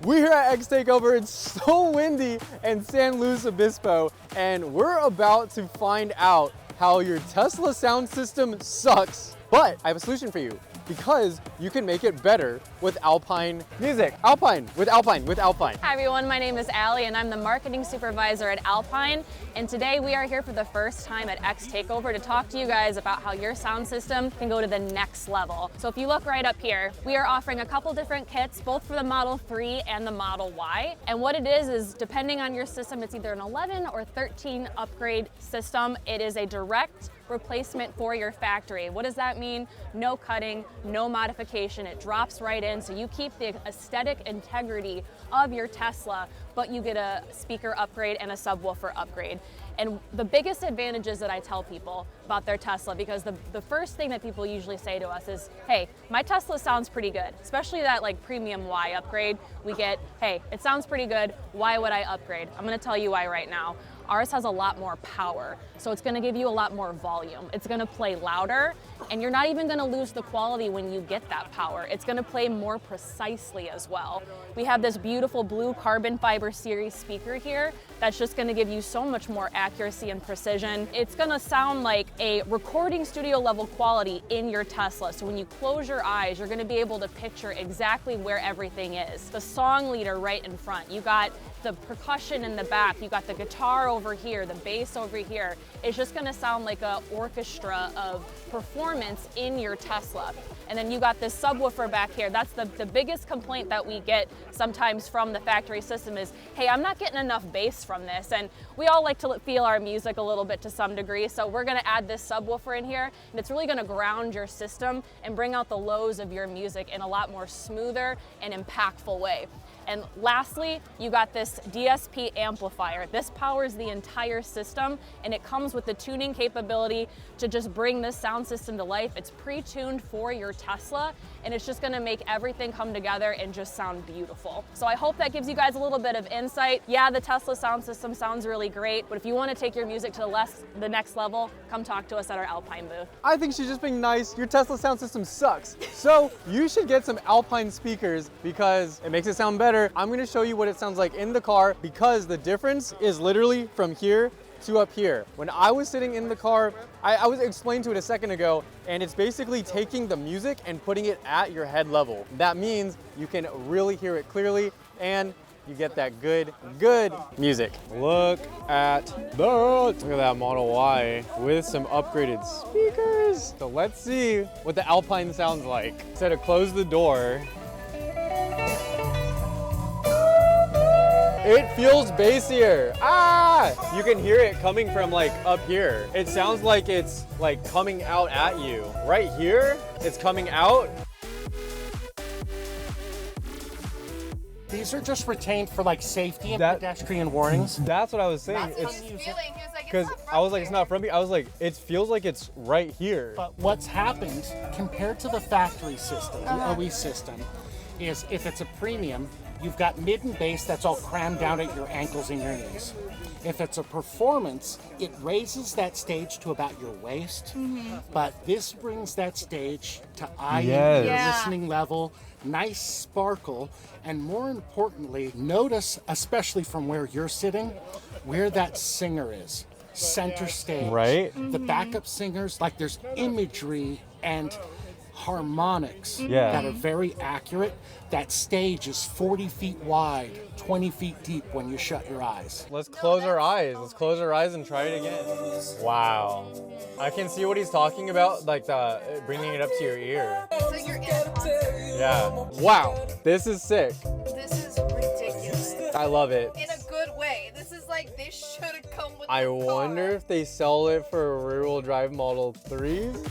We're here at X Takeover. It's so windy in San Luis Obispo, and we're about to find out how your Tesla sound system sucks. But I have a solution for you, because you can make it better with Alpine music. With Alpine. Hi everyone, my name is Allie and I'm the marketing supervisor at Alpine. And today we are here for the first time at X Takeover to talk to you guys about how your sound system can go to the next level. So if you look right up here, we are offering a couple different kits, both for the Model 3 and the Model Y. And what it is depending on your system, it's either an 11 or 13 upgrade system. It is a direct replacement for your factory. What does that mean? No cutting, no modification. It drops right in, so you keep the aesthetic integrity of your Tesla, but you get a speaker upgrade and a subwoofer upgrade. And the biggest advantages that I tell people about their Tesla, because the first thing that people usually say to us is, hey, my Tesla sounds pretty good, especially that like premium Y upgrade. We get, hey, it sounds pretty good, why would I upgrade? I'm gonna tell you why right now. Ours has a lot more power, so it's gonna give you a lot more volume. It's gonna play louder, and you're not even gonna lose the quality when you get that power. It's gonna play more precisely as well. We have this beautiful blue carbon fiber series speaker here that's just gonna give you so much more accuracy and precision. It's gonna sound like a recording studio level quality in your Tesla. So when you close your eyes, you're gonna be able to picture exactly where everything is. The song leader right in front. You got the percussion in the back, you got the guitar over here, the bass over here. It's just gonna sound like an orchestra of performance in your Tesla. And then you got this subwoofer back here. That's the biggest complaint that we get sometimes from the factory system is, hey, I'm not getting enough bass from this. And we all like to feel our music a little bit to some degree, so we're gonna add this subwoofer in here, and it's really gonna ground your system and bring out the lows of your music in a lot more smoother and impactful way. And lastly, you got this DSP amplifier. This powers the entire system, and it comes with the tuning capability to just bring this sound system to life. It's pre-tuned for your Tesla, and it's just gonna make everything come together and just sound beautiful. So I hope that gives you guys a little bit of insight. Yeah, the Tesla sound system sounds really great, but if you wanna take your music to the next level, come talk to us at our Alpine booth. I think she's just being nice. Your Tesla sound system sucks. So you should get some Alpine speakers because it makes it sound better. I'm gonna show you what it sounds like in the car because the difference is literally from here to up here. When I was sitting in the car, I was explained to it a second ago, and it's basically taking the music and putting it at your head level. That means you can really hear it clearly and you get that good music. Look at that Model Y with some upgraded speakers. So let's see what the Alpine sounds like. Instead of close the door, it feels bassier. Ah! You can hear it coming from like up here. It sounds like it's like coming out at you. Right here, it's coming out. These are just retained for like safety and pedestrian warnings. That's what I was saying. Because I was like, it's not from me. I was like, it feels like it's right here. But what's happened compared to the factory system, the OE system, is if it's a premium, you've got mid and bass that's all crammed down at your ankles and your knees. If it's a performance, it raises that stage to about your waist, but this brings that stage to eye and listening level, nice sparkle, and more importantly, notice, especially from where you're sitting, where that singer is. Center stage. Right? The backup singers, like there's imagery and harmonics that are very accurate. That stage is 40 feet wide, 20 feet deep when you shut your eyes. Let's close our eyes. Let's close our eyes and try it again. Wow. I can see what he's talking about, like bringing it up to your ear. So you're in concert. Yeah. Wow. This is sick. This is ridiculous. I love it. In a good way. This is like, this should have come with I the car. wonder if they sell it for rear-wheel drive Model 3s.